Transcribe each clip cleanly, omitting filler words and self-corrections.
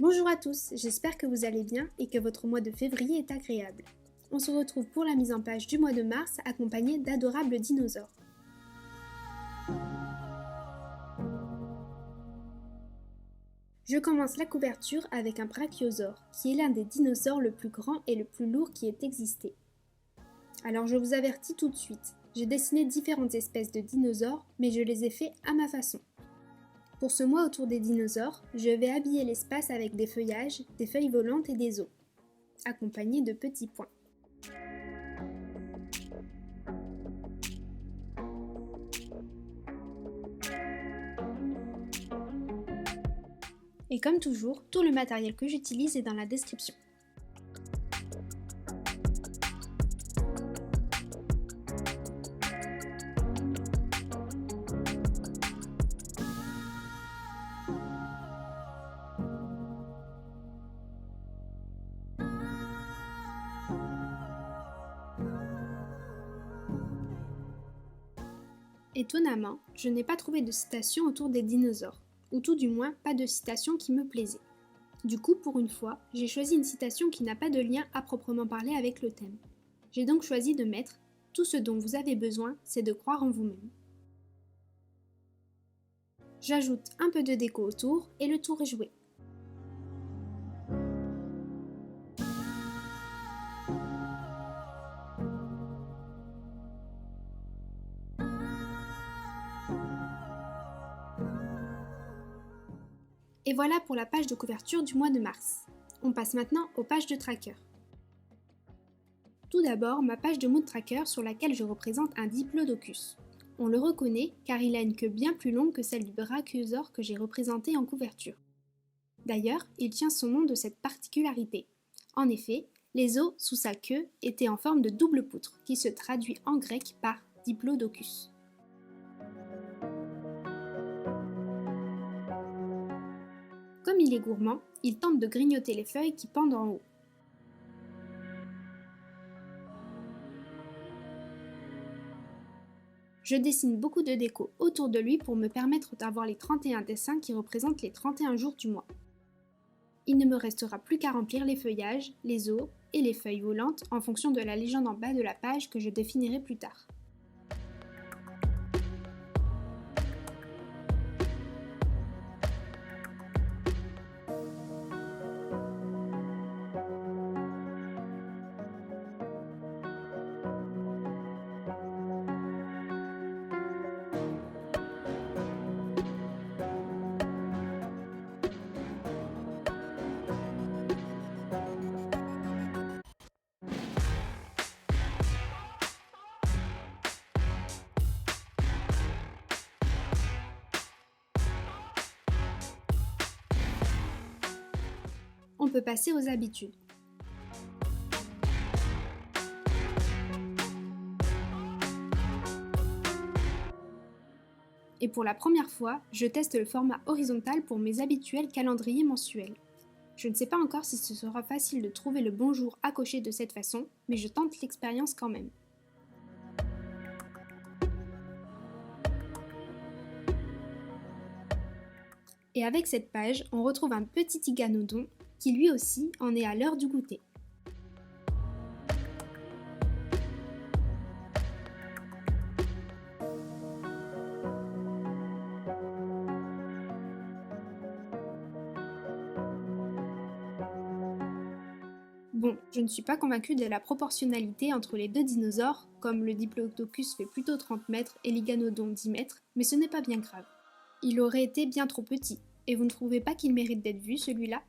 Bonjour à tous, j'espère que vous allez bien et que votre mois de février est agréable. On se retrouve pour la mise en page du mois de mars accompagné d'adorables dinosaures. Je commence la couverture avec un brachiosaure, qui est l'un des dinosaures le plus grand et le plus lourd qui ait existé. Alors je vous avertis tout de suite, j'ai dessiné différentes espèces de dinosaures, mais je les ai fait à ma façon. Pour ce mois autour des dinosaures, je vais habiller l'espace avec des feuillages, des feuilles volantes et des os, accompagnés de petits points. Et comme toujours, tout le matériel que j'utilise est dans la description. Étonnamment, je n'ai pas trouvé de citation autour des dinosaures, ou tout du moins pas de citation qui me plaisait. Du coup, pour une fois, j'ai choisi une citation qui n'a pas de lien à proprement parler avec le thème. J'ai donc choisi de mettre « Tout ce dont vous avez besoin, c'est de croire en vous-même ». J'ajoute un peu de déco autour et le tour est joué. Et voilà pour la page de couverture du mois de mars. On passe maintenant aux pages de tracker. Tout d'abord, ma page de mood tracker sur laquelle je représente un diplodocus. On le reconnaît car il a une queue bien plus longue que celle du brachiosaure que j'ai représenté en couverture. D'ailleurs, il tient son nom de cette particularité. En effet, les os sous sa queue étaient en forme de double poutre, qui se traduit en grec par diplodocus. Comme il est gourmand, il tente de grignoter les feuilles qui pendent en haut. Je dessine beaucoup de déco autour de lui pour me permettre d'avoir les 31 dessins qui représentent les 31 jours du mois. Il ne me restera plus qu'à remplir les feuillages, les os et les feuilles volantes en fonction de la légende en bas de la page que je définirai plus tard. On peut passer aux habitudes. Et pour la première fois, je teste le format horizontal pour mes habituels calendriers mensuels. Je ne sais pas encore si ce sera facile de trouver le bon jour à cocher de cette façon, mais je tente l'expérience quand même. Et avec cette page, on retrouve un petit iguanodon qui lui aussi en est à l'heure du goûter. Bon, je ne suis pas convaincue de la proportionnalité entre les deux dinosaures, comme le diplodocus fait plutôt 30 mètres et l'iguanodon 10 mètres, mais ce n'est pas bien grave. Il aurait été bien trop petit, et vous ne trouvez pas qu'il mérite d'être vu celui-là ?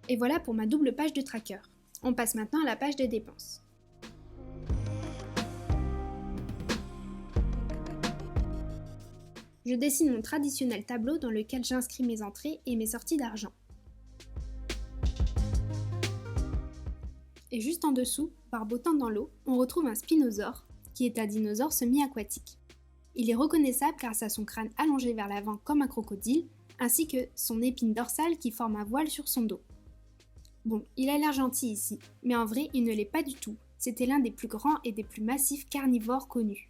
Et voilà pour ma double page de tracker. On passe maintenant à la page des dépenses. Je dessine mon traditionnel tableau dans lequel j'inscris mes entrées et mes sorties d'argent. Et juste en dessous, barbotant dans l'eau, on retrouve un spinosaure, qui est un dinosaure semi-aquatique. Il est reconnaissable grâce à son crâne allongé vers l'avant comme un crocodile, ainsi que son épine dorsale qui forme un voile sur son dos. Bon, il a l'air gentil ici, mais en vrai, il ne l'est pas du tout. C'était l'un des plus grands et des plus massifs carnivores connus.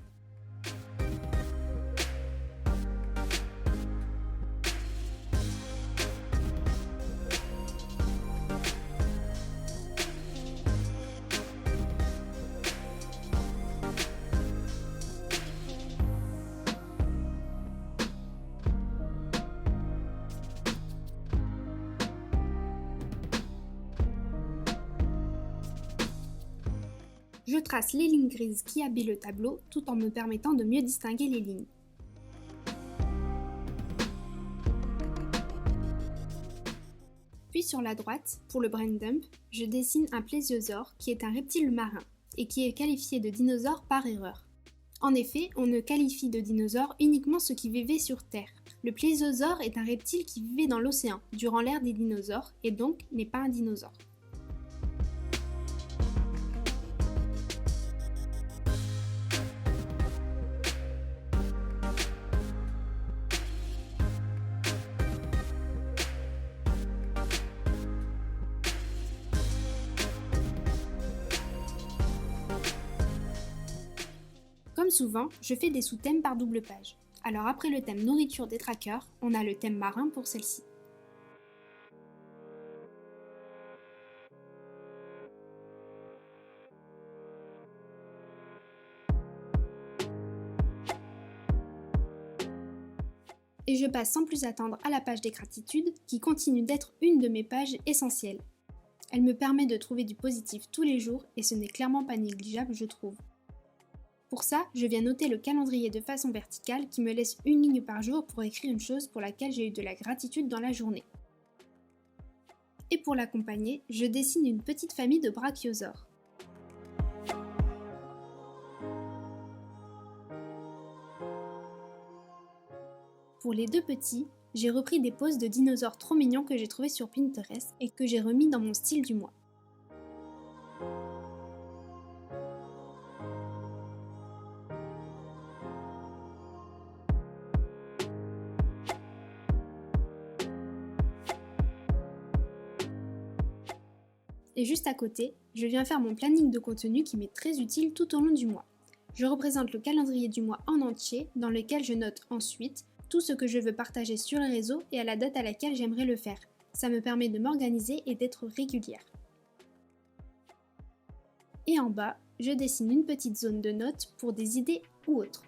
Je trace les lignes grises qui habillent le tableau tout en me permettant de mieux distinguer les lignes. Puis sur la droite, pour le brain dump, je dessine un plésiosaure qui est un reptile marin et qui est qualifié de dinosaure par erreur. En effet, on ne qualifie de dinosaure uniquement ceux qui vivaient sur Terre. Le plésiosaure est un reptile qui vivait dans l'océan durant l'ère des dinosaures et donc n'est pas un dinosaure. Comme souvent, je fais des sous-thèmes par double page. Alors après le thème nourriture des trackers, on a le thème marin pour celle-ci. Et je passe sans plus attendre à la page des gratitudes, qui continue d'être une de mes pages essentielles. Elle me permet de trouver du positif tous les jours et ce n'est clairement pas négligeable, je trouve. Pour ça, je viens noter le calendrier de façon verticale qui me laisse une ligne par jour pour écrire une chose pour laquelle j'ai eu de la gratitude dans la journée. Et pour l'accompagner, je dessine une petite famille de brachiosaures. Pour les deux petits, j'ai repris des poses de dinosaures trop mignons que j'ai trouvés sur Pinterest et que j'ai remis dans mon style du mois. Et juste à côté, je viens faire mon planning de contenu qui m'est très utile tout au long du mois. Je représente le calendrier du mois en entier dans lequel je note ensuite tout ce que je veux partager sur les réseaux et à la date à laquelle j'aimerais le faire. Ça me permet de m'organiser et d'être régulière. Et en bas, je dessine une petite zone de notes pour des idées ou autres.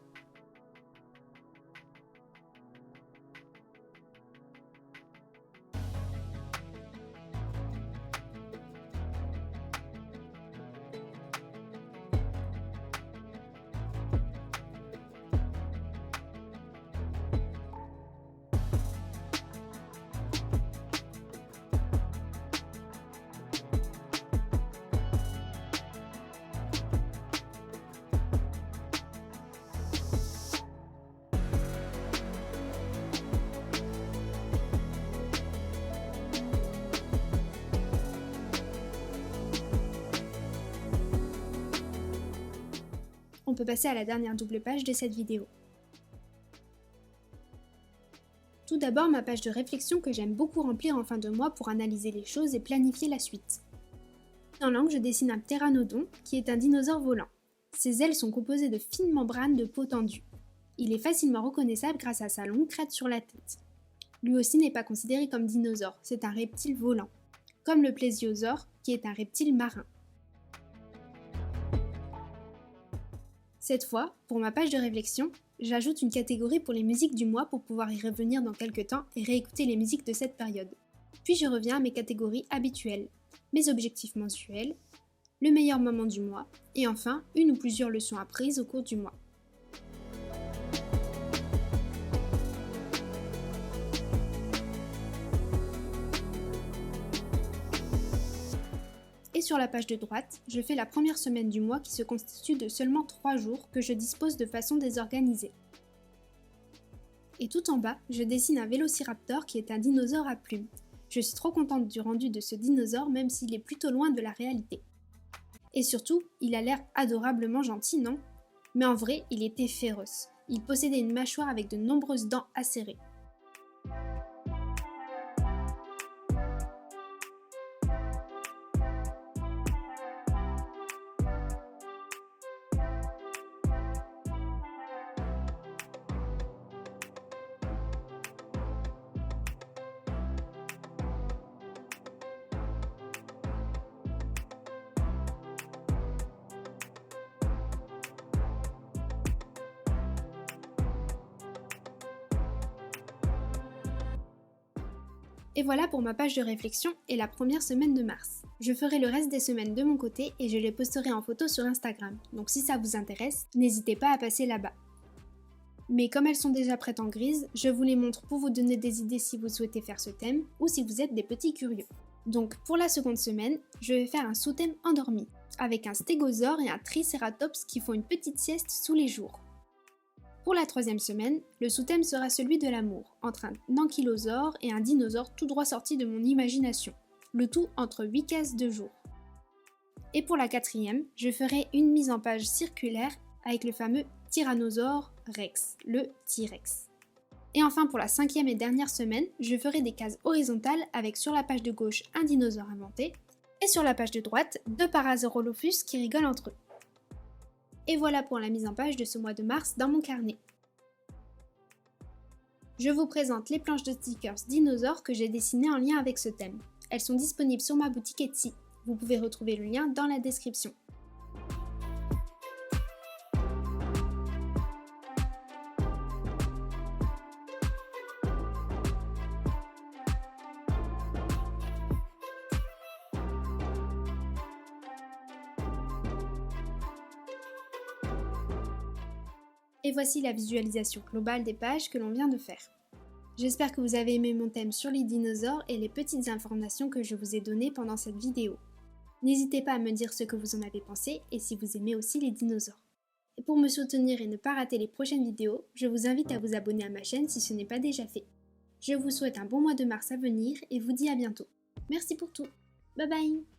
On peut passer à la dernière double page de cette vidéo. Tout d'abord, ma page de réflexion que j'aime beaucoup remplir en fin de mois pour analyser les choses et planifier la suite. Dans l'angle, je dessine un ptéranodon qui est un dinosaure volant. Ses ailes sont composées de fines membranes de peau tendue. Il est facilement reconnaissable grâce à sa longue crête sur la tête. Lui aussi n'est pas considéré comme dinosaure, c'est un reptile volant, comme le plésiosaure qui est un reptile marin. Cette fois, pour ma page de réflexion, j'ajoute une catégorie pour les musiques du mois pour pouvoir y revenir dans quelques temps et réécouter les musiques de cette période. Puis je reviens à mes catégories habituelles, mes objectifs mensuels, le meilleur moment du mois, et enfin une ou plusieurs leçons apprises au cours du mois. sur la page de droite, je fais la première semaine du mois qui se constitue de seulement 3 jours que je dispose de façon désorganisée. Et tout en bas, je dessine un vélociraptor qui est un dinosaure à plumes. Je suis trop contente du rendu de ce dinosaure même s'il est plutôt loin de la réalité. Et surtout, il a l'air adorablement gentil, non? Mais en vrai, il était féroce. Il possédait une mâchoire avec de nombreuses dents acérées. Et voilà pour ma page de réflexion et la première semaine de mars. Je ferai le reste des semaines de mon côté et je les posterai en photo sur Instagram, donc si ça vous intéresse, n'hésitez pas à passer là-bas. Mais comme elles sont déjà prêtes en grise, je vous les montre pour vous donner des idées si vous souhaitez faire ce thème ou si vous êtes des petits curieux. Donc pour la seconde semaine, je vais faire un sous-thème endormi, avec un stégosaure et un tricératops qui font une petite sieste sous les jours. Pour la troisième semaine, le sous-thème sera celui de l'amour, entre un ankylosaure et un dinosaure tout droit sorti de mon imagination, le tout entre 8 cases de jour. Et pour la quatrième, je ferai une mise en page circulaire avec le fameux Tyrannosaure Rex, le T-Rex. Et enfin pour la cinquième et dernière semaine, je ferai des cases horizontales avec sur la page de gauche un dinosaure inventé, et sur la page de droite, 2 Parasaurolophus qui rigolent entre eux. Et voilà pour la mise en page de ce mois de mars dans mon carnet. Je vous présente les planches de stickers dinosaures que j'ai dessinées en lien avec ce thème. Elles sont disponibles sur ma boutique Etsy. Vous pouvez retrouver le lien dans la description. Et voici la visualisation globale des pages que l'on vient de faire. J'espère que vous avez aimé mon thème sur les dinosaures et les petites informations que je vous ai données pendant cette vidéo. N'hésitez pas à me dire ce que vous en avez pensé et si vous aimez aussi les dinosaures. Et pour me soutenir et ne pas rater les prochaines vidéos, je vous invite à vous abonner à ma chaîne si ce n'est pas déjà fait. Je vous souhaite un bon mois de mars à venir et vous dis à bientôt. Merci pour tout. Bye bye!